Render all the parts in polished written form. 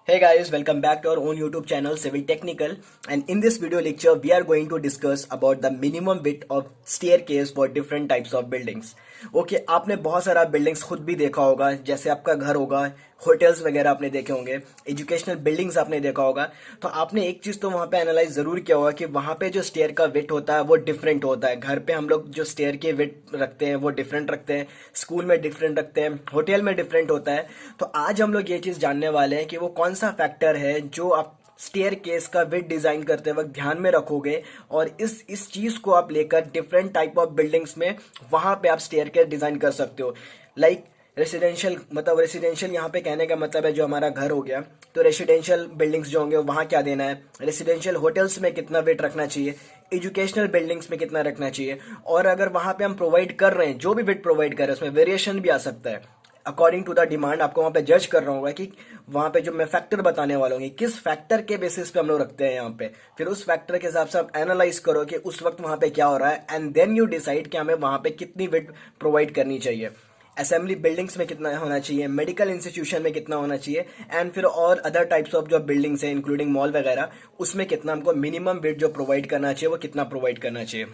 Hey guys, welcome back to our own YouTube channel Civil Technical, and in this video lecture we are going to discuss about the minimum width of staircase for different types of buildings. Okay आपने बहुत सारा buildings खुद भी देखा होगा, जैसे आपका घर होगा, होटल्स वगैरह आपने देखे होंगे, एजुकेशनल बिल्डिंग्स आपने देखा होगा। तो आपने एक चीज तो वहां पे एनालाइज जरूर किया होगा कि वहां पे जो स्टेयर का विड्थ होता है वो डिफरेंट होता है। घर पे हम लोग जो स्टेयर के विड्थ रखते हैं वो डिफरेंट रखते हैं, स्कूल में डिफरेंट रखते हैं, होटल में डिफरेंट होता है। तो आज हम लोग ये चीज जानने वाले हैं कि वो कौन सा फैक्टर है जो आप स्टेयर केस का विड डिजाइन करते वक्त ध्यान में रखोगे, और इस चीज को आप लेकर डिफरेंट टाइप ऑफ बिल्डिंग्स में वहां पे आप स्टेयर केस डिजाइन कर सकते हो। लाइक रेसिडेंशियल, मतलब रेसिडेंशियल यहाँ पे कहने का मतलब है जो हमारा घर हो गया, तो रेसिडेंशियल बिल्डिंग्स जो होंगे वहां क्या देना है, रेसिडेंशियल होटल्स में कितना वेट रखना चाहिए, एजुकेशनल बिल्डिंग्स में कितना रखना चाहिए, और अगर वहां पे हम प्रोवाइड कर रहे हैं जो भी वेट प्रोवाइड कर रहे हैं उसमें वेरिएशन भी आ सकता है अकॉर्डिंग टू द डिमांड। आपको वहां पे जज कर रहा होगा कि वहां पे जो मैं फैक्टर बताने वाला हूँ किस फैक्टर के बेसिस पे हम लोग रखते हैं यहाँ पे, फिर उस फैक्टर के हिसाब से आप एनालाइज करो कि उस वक्त वहां पे क्या हो रहा है, एंड देन यू डिसाइड कि हमें वहां पे कितनी वेट प्रोवाइड करनी चाहिए। असेंबली बिल्डिंग्स में कितना होना चाहिए, मेडिकल इंस्टीट्यूशन में कितना होना चाहिए, एंड फिर और अदर टाइप्स ऑफ जो बिल्डिंग्स हैं इंक्लूडिंग मॉल वगैरह, उसमें कितना हमको मिनिमम वेट जो प्रोवाइड करना चाहिए वो कितना प्रोवाइड करना चाहिए।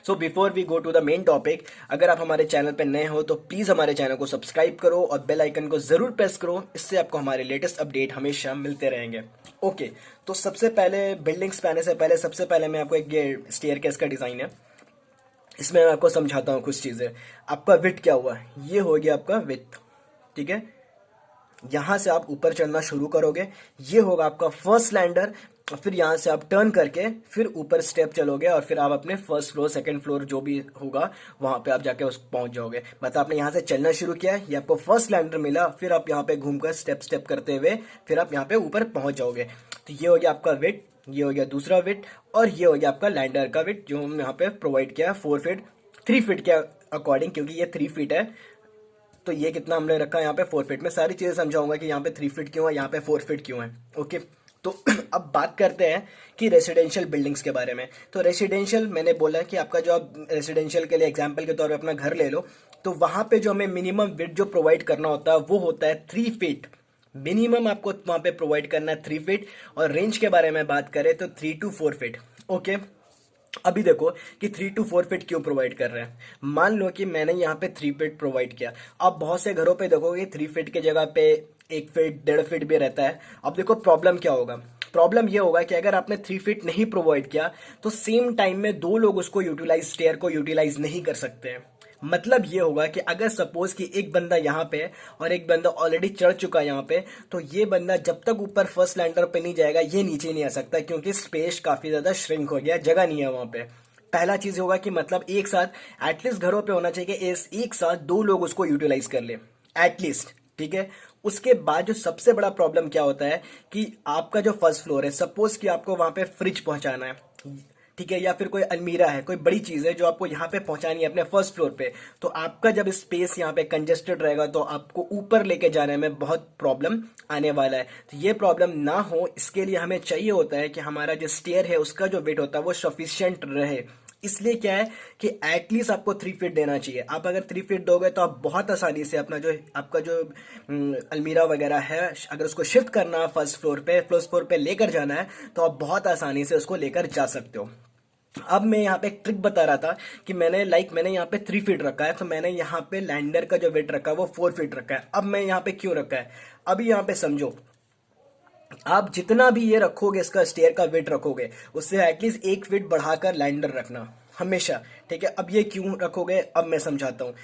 So before we go to the main topic, अगर आप हमारे चैनल पर नए हो तो प्लीज हमारे चैनल को सब्सक्राइब करो और बेल आइकन को जरूर प्रेस करो, इससे आपको हमारे लेटेस्ट अपडेट हमेशा मिलते रहेंगे। ओके, तो सबसे पहले बिल्डिंग्स पे आने से पहले सबसे पहले मैं आपको एक ये स्टेयर केस का डिजाइन है, इसमें मैं आपको समझाता हूँ कुछ चीजें। आपका विड्थ क्या हुआ, ये हो गया आपका विड्थ, ठीक है। यहां से आप ऊपर चढ़ना शुरू करोगे, ये होगा आपका फर्स्ट लैंडर, और फिर यहां से आप टर्न करके फिर ऊपर स्टेप चलोगे और फिर आप अपने फर्स्ट फ्लोर सेकंड फ्लोर जो भी होगा वहां पे आप जाके उस पहुंच जाओगे। मतलब आपने यहां से चलना शुरू किया, ये आपको फर्स्ट लैंडर मिला, फिर आप यहाँ पे घूमकर स्टेप स्टेप करते हुए फिर आप यहाँ पे ऊपर पहुंच जाओगे। तो ये हो गया आपका विड्थ, ये हो गया दूसरा विड्थ, और ये हो गया आपका लैंडर का विड्थ जो हम यहाँ पे प्रोवाइड किया 4 फीट, 3 फीट के अकॉर्डिंग, क्योंकि ये 3 फीट है तो ये कितना हमने रखा है यहाँ पे 4 फीट में। सारी चीजें समझाऊंगा कि यहाँ पे 3 फीट क्यों है, यहाँ पे 4 फीट क्यों है। ओके, तो अब बात करते हैं कि रेसिडेंशियल बिल्डिंग्स के बारे में। तो रेसिडेंशियल मैंने बोला कि आपका जो आप रेसिडेंशियल के लिए एग्जांपल के तौर पे अपना घर ले लो, तो वहां पे जो हमें मिनिमम विड्थ जो प्रोवाइड करना होता है वो होता है 3 फीट। मिनिमम आपको वहां पे प्रोवाइड करना है 3 फीट, और रेंज के बारे में बात करें तो 3 to 4 फीट। ओके, अभी देखो कि 3 to 4 फीट क्यों प्रोवाइड कर रहे हैं। मान लो कि मैंने यहाँ पे 3 फीट प्रोवाइड किया, अब बहुत से घरों पे देखोगे 3 फीट की जगह पे 1 फीट 1.5 फीट भी रहता है। अब देखो प्रॉब्लम क्या होगा, प्रॉब्लम ये होगा कि अगर आपने 3 फीट नहीं प्रोवाइड किया तो सेम टाइम में दो लोग उसको यूटिलाइज, स्टेयर को यूटिलाइज नहीं कर सकते हैं। मतलब ये होगा कि अगर सपोज कि एक बंदा यहाँ पे है और एक बंदा ऑलरेडी चढ़ चुका है यहाँ पे, तो ये बंदा जब तक ऊपर फर्स्ट लैंडर पे नहीं जाएगा ये नीचे नहीं आ सकता, क्योंकि स्पेस काफी ज्यादा श्रिंक हो गया, जगह नहीं है वहां पे। पहला चीज होगा कि मतलब एक साथ एटलीस्ट घरों पे होना चाहिए कि एक साथ दो लोग उसको यूटिलाइज कर ले एटलीस्ट, ठीक है। उसके बाद जो सबसे बड़ा प्रॉब्लम क्या होता है कि आपका जो फर्स्ट फ्लोर है, सपोज कि आपको वहां पे फ्रिज पहुंचाना है, ठीक है, या फिर कोई अलमीरा है, कोई बड़ी चीज है जो आपको यहाँ पे पहुंचानी है अपने फर्स्ट फ्लोर पे, तो आपका जब स्पेस यहाँ पे कंजेस्टेड रहेगा तो आपको ऊपर लेके जाने में बहुत प्रॉब्लम आने वाला है। तो ये प्रॉब्लम ना हो इसके लिए हमें चाहिए होता है कि हमारा जो स्टेयर है उसका जो वेट होता है वो सफिशियंट रहे। इसलिए क्या है कि एटलीस्ट आपको 3 फीट देना चाहिए। आप अगर 3 फीट दोगे तो आप बहुत आसानी से अपना जो आपका जो अलमीरा वगैरह है, अगर उसको शिफ्ट करना है फर्स्ट फ्लोर पे लेकर जाना है तो आप बहुत आसानी से उसको लेकर जा सकते हो। अब मैं यहाँ पे एक ट्रिक बता रहा था कि मैंने यहाँ पे 3 फीट रखा है, तो मैंने यहाँ पे लैंडर का जो वेट रखा है वो 4 फीट रखा है। अब मैं यहाँ पे क्यों रखा है, अभी यहाँ पे समझो। आप जितना भी ये रखोगे, इसका स्टेयर का वेट रखोगे, उससे एटलीस्ट 1 फीट बढ़ाकर लैंडर रखना हमेशा, ठीक है। अब ये क्यों रखोगे, अब मैं समझाता हूँ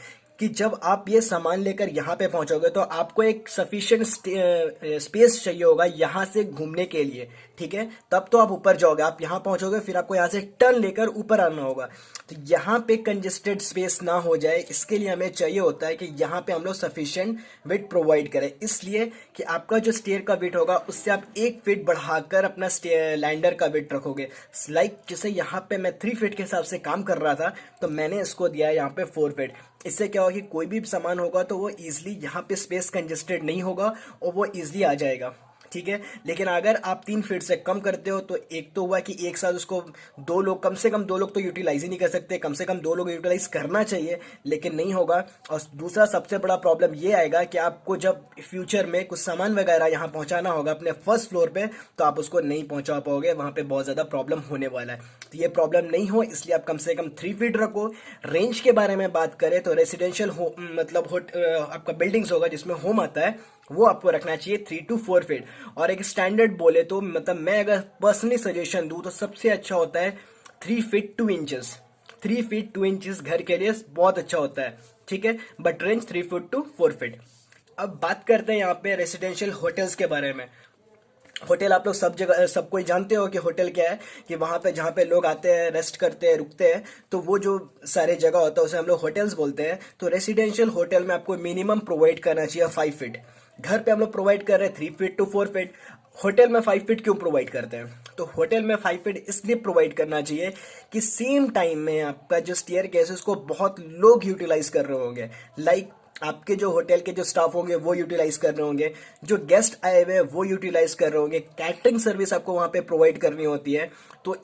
कि जब आप ये सामान लेकर यहाँ पे पहुंचोगे तो आपको एक सफिशिएंट स्पेस चाहिए होगा यहाँ से घूमने के लिए, ठीक है। तब तो आप ऊपर जाओगे, आप यहाँ पहुंचोगे, फिर आपको यहाँ से टर्न लेकर ऊपर आना होगा। तो यहाँ पे कंजेस्टेड स्पेस ना हो जाए इसके लिए हमें चाहिए होता है कि यहाँ पे हम लोग सफिशिएंट वेट प्रोवाइड करें, इसलिए कि आपका जो स्टेयर का वेट होगा उससे आप 1 फीट बढ़ाकर अपना लैंडर का वेट रखोगे। लाइक जैसे यहाँ पे मैं 3 फीट के हिसाब से काम कर रहा था तो मैंने इसको दिया है यहाँ पे 4 फीट। इससे क्या होगा कि कोई भी सामान होगा तो वो इजीली यहाँ पे स्पेस कंजेस्टेड नहीं होगा और वो इजीली आ जाएगा, ठीक है। लेकिन अगर आप 3 फीट से कम करते हो तो एक तो हुआ कि एक साथ उसको दो लोग, कम से कम 2 लोग तो यूटिलाइज ही नहीं कर सकते, कम से कम 2 लोग यूटिलाइज करना चाहिए, लेकिन नहीं होगा। और दूसरा सबसे बड़ा प्रॉब्लम ये आएगा कि आपको जब फ्यूचर में कुछ सामान वगैरह यहाँ पहुंचाना होगा अपने फर्स्ट फ्लोर पे, तो आप उसको नहीं पहुंचा पाओगे, वहां पे बहुत ज्यादा प्रॉब्लम होने वाला है। तो ये प्रॉब्लम नहीं हो इसलिए आप कम से कम 3 फीट रखो। रेंज के बारे में बात करें तो रेसिडेंशियल मतलब आपका बिल्डिंग्स होगा जिसमें होम आता है, वो आपको रखना चाहिए 3 to 4 फीट। और एक स्टैंडर्ड बोले तो मतलब मैं अगर पर्सनली सजेशन दूं तो सबसे अच्छा होता है 3 फीट 2 इंचेस। 3 फीट 2 इंचेस घर के लिए बहुत अच्छा होता है, ठीक है। But range 3 feet to 4 feet. अब बात करते हैं यहाँ पे रेसिडेंशियल होटल्स के बारे में। होटल आप लोग सब जगह सब कोई जानते हो कि होटल क्या है, कि वहां पे जहाँ पे लोग आते हैं, रेस्ट करते हैं, रुकते हैं, तो वो जो सारे जगह होता है उसे हम लोग होटल्स बोलते हैं। तो रेसिडेंशियल होटल में आपको मिनिमम प्रोवाइड करना चाहिए 5 फीट। घर पे हम लोग प्रोवाइड कर रहे हैं 3 फीट to 4 फीट, होटल में 5 फीट क्यों प्रोवाइड करते हैं? तो होटल में 5 फीट इसलिए प्रोवाइड करना चाहिए कि सेम टाइम में आपका जो स्टेयर केस है उसको बहुत लोग यूटिलाइज कर रहे होंगे। लाइक आपके जो होटल के जो स्टाफ होंगे वो यूटिलाइज कर रहे होंगे, जो गेस्ट आए हुए हैं वो यूटिलाइज कर रहे होंगे, कैटरिंग सर्विस आपको वहां पे प्रोवाइड करनी होती है। तो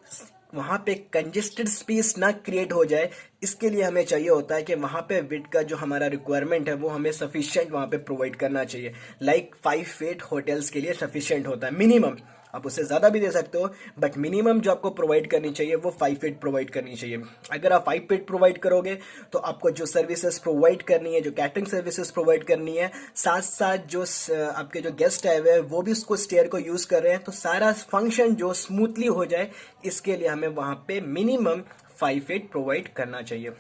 वहां पे कंजेस्टेड स्पेस ना क्रिएट हो जाए, इसके लिए हमें चाहिए होता है कि वहां पे विड का जो हमारा रिक्वायरमेंट है वो हमें सफिशिएंट वहां पे प्रोवाइड करना चाहिए। लाइक 5 फीट होटल्स के लिए सफिशिएंट होता है मिनिमम। आप उससे ज्यादा भी दे सकते हो, बट मिनिमम जो आपको प्रोवाइड करनी चाहिए वो 5 फीट प्रोवाइड करनी चाहिए। अगर आप 5 फीट प्रोवाइड करोगे तो आपको जो सर्विसेज प्रोवाइड करनी है, जो कैटरिंग सर्विसेज प्रोवाइड करनी है, साथ साथ जो आपके जो गेस्ट आए हुए हैं वो भी उसको स्टेयर को यूज कर रहे हैं, तो सारा फंक्शन जो स्मूथली हो जाए, इसके लिए हमें वहां पे मिनिमम 5 फीट प्रोवाइड करना चाहिए।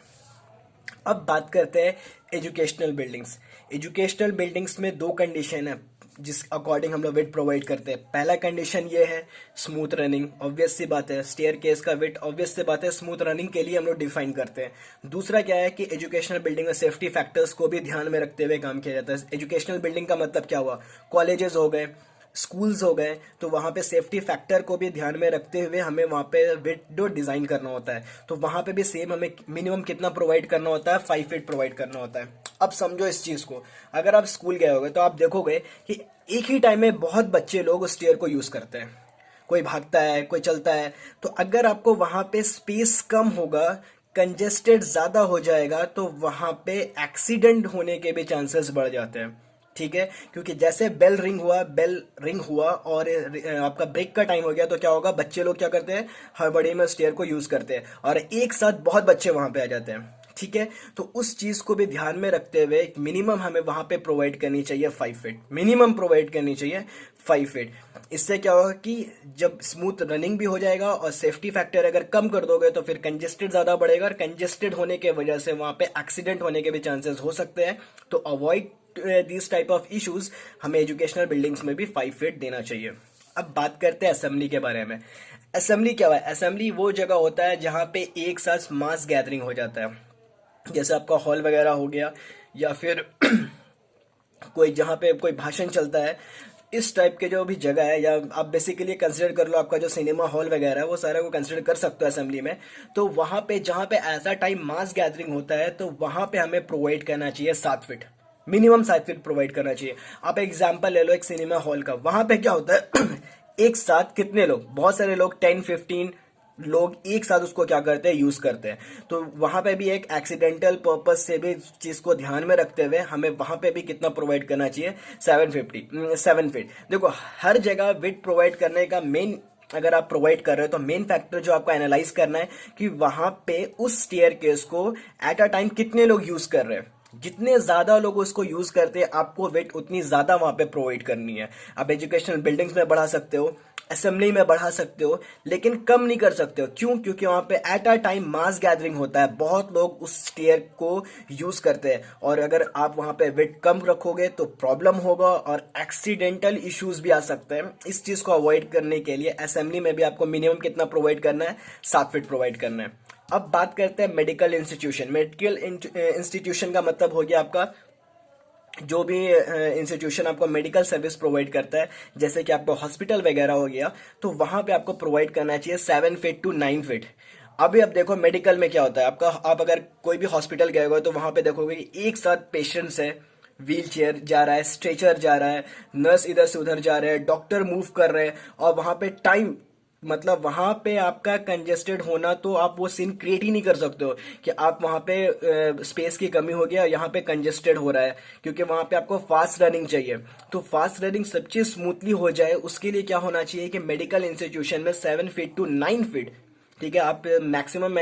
अब बात करते हैं एजुकेशनल बिल्डिंग्स। एजुकेशनल बिल्डिंग्स में 2 कंडीशन है जिस अकॉर्डिंग हम लोग विड प्रोवाइड करते हैं। पहला कंडीशन ये है स्मूथ रनिंग, ऑब्वियस सी बात है, स्टेयर केस का विड ऑब्वियस सी बात है स्मूथ रनिंग के लिए हम लोग डिफाइन करते हैं। दूसरा क्या है कि एजुकेशनल बिल्डिंग में सेफ्टी फैक्टर्स को भी ध्यान में रखते हुए काम किया जाता है। एजुकेशनल बिल्डिंग का मतलब क्या हुआ? कॉलेजेस हो गए, स्कूल्स हो गए, तो वहां पे सेफ्टी फैक्टर को भी ध्यान में रखते हुए हमें वहां पे विंडो डिजाइन करना होता है। तो वहां पे भी सेम हमें मिनिमम कितना प्रोवाइड करना होता है? 5 फीट प्रोवाइड करना होता है। अब समझो इस चीज को, अगर आप स्कूल गए होगे तो आप देखोगे कि एक ही टाइम में बहुत बच्चे लोग उस स्टेयर को यूज करते हैं, कोई भागता है, कोई चलता है। तो अगर आपको वहां पे स्पेस कम होगा, कंजेस्टेड ज्यादा हो जाएगा, तो वहां पे एक्सीडेंट होने के भी चांसेस बढ़ जाते हैं, ठीक है। क्योंकि जैसे बेल रिंग हुआ और आपका ब्रेक का टाइम हो गया, तो क्या होगा? बच्चे लोग क्या करते हैं? हड़बड़ी में स्टेयर को यूज करते हैं और एक साथ बहुत बच्चे वहां पे आ जाते हैं, ठीक है। तो उस चीज को भी ध्यान में रखते हुए मिनिमम हमें वहां पे प्रोवाइड करनी चाहिए 5 फीट, मिनिमम प्रोवाइड करनी चाहिए 5 फीट। इससे क्या होगा कि जब स्मूथ रनिंग भी हो जाएगा और सेफ्टी फैक्टर अगर कम कर दोगे तो फिर कंजेस्टेड ज्यादा बढ़ेगा, और कंजेस्टेड होने के वजह से वहां पे एक्सीडेंट होने के भी चांसेस हो सकते हैं। तो avoid this type of issues हमें एजुकेशनल बिल्डिंग्स में भी 5 फीट देना चाहिए। अब बात करते हैं असेंबली के बारे में। असेंबली क्या है? असेंबली वो जगह होता है जहां पे एक साथ मास गैदरिंग हो जाता है, जैसे आपका हॉल वगैरह हो गया, या फिर कोई जहां पे कोई भाषण चलता है, इस टाइप के जो भी जगह है, या आप बेसिकली कंसिडर कर लो आपका जो सिनेमा हॉल वगैरह है, वो सारा को कंसिडर कर सकते हो असेंबली में। तो वहां पे जहां पे ऐसा टाइम मास गैदरिंग होता है, तो वहां पे हमें प्रोवाइड करना चाहिए 7 फीट, मिनिमम 7 फीट प्रोवाइड करना चाहिए। आप एग्जाम्पल ले लो एक सिनेमा हॉल का, वहां पे क्या होता है एक साथ कितने लोग, बहुत सारे लोग, 10-15 लोग एक साथ उसको क्या करते हैं? यूज करते हैं। तो वहां पे भी एक एक्सीडेंटल पर्पज से भी चीज को ध्यान में रखते हुए हमें वहां पे भी कितना प्रोवाइड करना चाहिए? 7 फीट। देखो, हर जगह विड प्रोवाइड करने का मेन, अगर आप प्रोवाइड कर रहे हो तो मेन फैक्टर जो आपको एनालाइज करना है कि वहां पे उस स्टेयर केस को एट अ टाइम कितने लोग यूज कर रहे हैं। जितने ज्यादा लोग उसको यूज करते हैं, आपको वेट उतनी ज्यादा वहां पे प्रोवाइड करनी है। आप एजुकेशनल बिल्डिंग्स में बढ़ा सकते हो, असेंबली में बढ़ा सकते हो, लेकिन कम नहीं कर सकते हो। क्यों? क्योंकि वहां पे at a time mass gathering होता है, बहुत लोग उस स्टेयर को यूज करते हैं, और अगर आप वहां पे वेट कम रखोगे तो प्रॉब्लम होगा और एक्सीडेंटल इश्यूज भी आ सकते हैं। इस चीज को अवॉइड करने के लिए असेंबली में भी आपको मिनिमम कितना प्रोवाइड करना है? 7 फीट प्रोवाइड करना है। अब बात करते हैं मेडिकल इंस्टीट्यूशन। मेडिकल इंस्टीट्यूशन का मतलब हो गया आपका जो भी इंस्टीट्यूशन आपको मेडिकल सर्विस प्रोवाइड करता है, जैसे कि आपको हॉस्पिटल वगैरह हो गया, तो वहां पे आपको प्रोवाइड करना चाहिए 7 फीट to 9 फीट। अभी अब देखो मेडिकल में क्या होता है आपका, आप अगर कोई भी हॉस्पिटल गए हो तो वहां पे देखोगे कि एक साथ पेशेंट्स है, व्हील चेयर जा रहा है, स्ट्रेचर जा रहा है, नर्स इधर से उधर जा रहे हैं, डॉक्टर मूव कर रहे हैं, और वहां पे टाइम, मतलब वहां पे आपका कंजेस्टेड होना, तो आप वो सीन क्रिएट ही नहीं कर सकते हो कि आप वहां पे स्पेस की कमी हो गया, यहाँ पे कंजेस्टेड हो रहा है, क्योंकि वहां पे आपको फास्ट रनिंग चाहिए। तो फास्ट रनिंग सब चीज स्मूथली हो जाए, उसके लिए क्या होना चाहिए कि मेडिकल इंस्टीट्यूशन में 7 फीट टू 9 फीट, ठीक है, आप मैक्सिमम,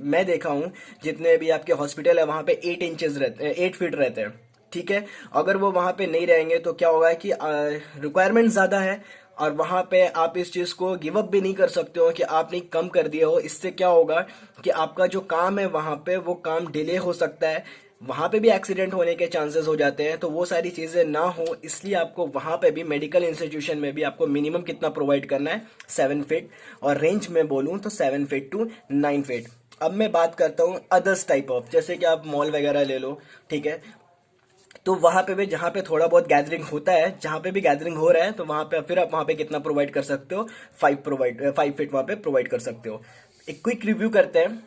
मैं देखा हूँ जितने भी आपके हॉस्पिटल है वहां पे 8 इंचेस रहते, 8 फीट रहते हैं, ठीक है। अगर वो वहां पे नहीं रहेंगे तो क्या होगा कि रिक्वायरमेंट ज्यादा है, और वहां पे आप इस चीज को गिव अप भी नहीं कर सकते हो कि आपने कम कर दिया हो। इससे क्या होगा कि आपका जो काम है वहां पे वो काम डिले हो सकता है, वहां पे भी एक्सीडेंट होने के चांसेस हो जाते हैं। तो वो सारी चीजें ना हो, इसलिए आपको वहां पे भी मेडिकल इंस्टीट्यूशन में भी आपको मिनिमम कितना प्रोवाइड करना है, 7 फीट, और रेंज में बोलूं तो 7 फीट टू 9 फीट। अब मैं बात करता हूँ अदर्स टाइप ऑफ, जैसे कि आप मॉल वगैरह ले लो, ठीक है। तो वहां पे भी जहां पे थोड़ा बहुत गैदरिंग होता है, जहां पे भी गैदरिंग हो रहा है, तो वहां पे फिर आप वहां पे कितना प्रोवाइड कर सकते हो, 5 फीट वहां पे प्रोवाइड कर सकते हो। एक क्विक रिव्यू करते हैं।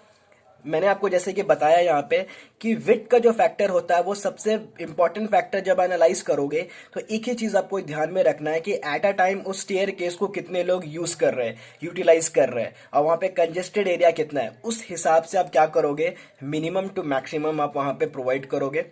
मैंने आपको जैसे कि बताया यहाँ पे कि विड्थ का जो फैक्टर होता है वो सबसे इंपॉर्टेंट फैक्टर जब एनालाइज करोगे, तो एक ही चीज आपको ध्यान में रखना है कि एट अ टाइम उस स्टेयर केस को कितने लोग यूज कर रहे हैं, यूटिलाइज कर रहे हैं, और वहां पे कंजेस्टेड एरिया कितना है, उस हिसाब से आप क्या करोगे, मिनिमम टू मैक्सिमम आप वहां पे प्रोवाइड करोगे।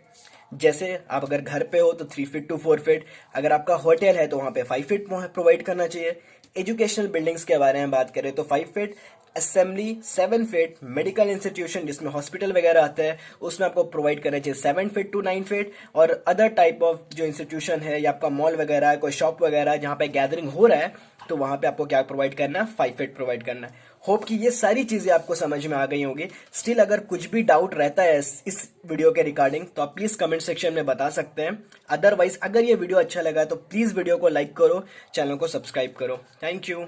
जैसे आप अगर घर पे हो तो 3 फीट टू 4 फीट, अगर आपका होटल है तो वहां पे 5 फीट प्रोवाइड करना चाहिए। एजुकेशनल बिल्डिंग्स के बारे में बात करें तो 5 feet, assembly 7 feet, medical institution जिसमें हॉस्पिटल वगैरह आते हैं उसमें आपको प्रोवाइड करना चाहिए 7 फीट टू 9 फीट, और अदर टाइप ऑफ जो इंस्टीट्यूशन है या आपका मॉल वगैरह है, कोई शॉप वगैरह है जहां पे गैदरिंग हो रहा है, तो वहां पे आपको क्या प्रोवाइड करना है, 5 फीट प्रोवाइड करना है। होप कि ये सारी चीजें आपको समझ में आ गई होंगी। स्टिल अगर कुछ भी डाउट रहता है इस वीडियो के रिगार्डिंग तो आप प्लीज कमेंट सेक्शन में बता सकते हैं। अदरवाइज अगर ये वीडियो अच्छा लगा तो प्लीज वीडियो को लाइक करो, चैनल को सब्सक्राइब करो। Thank you.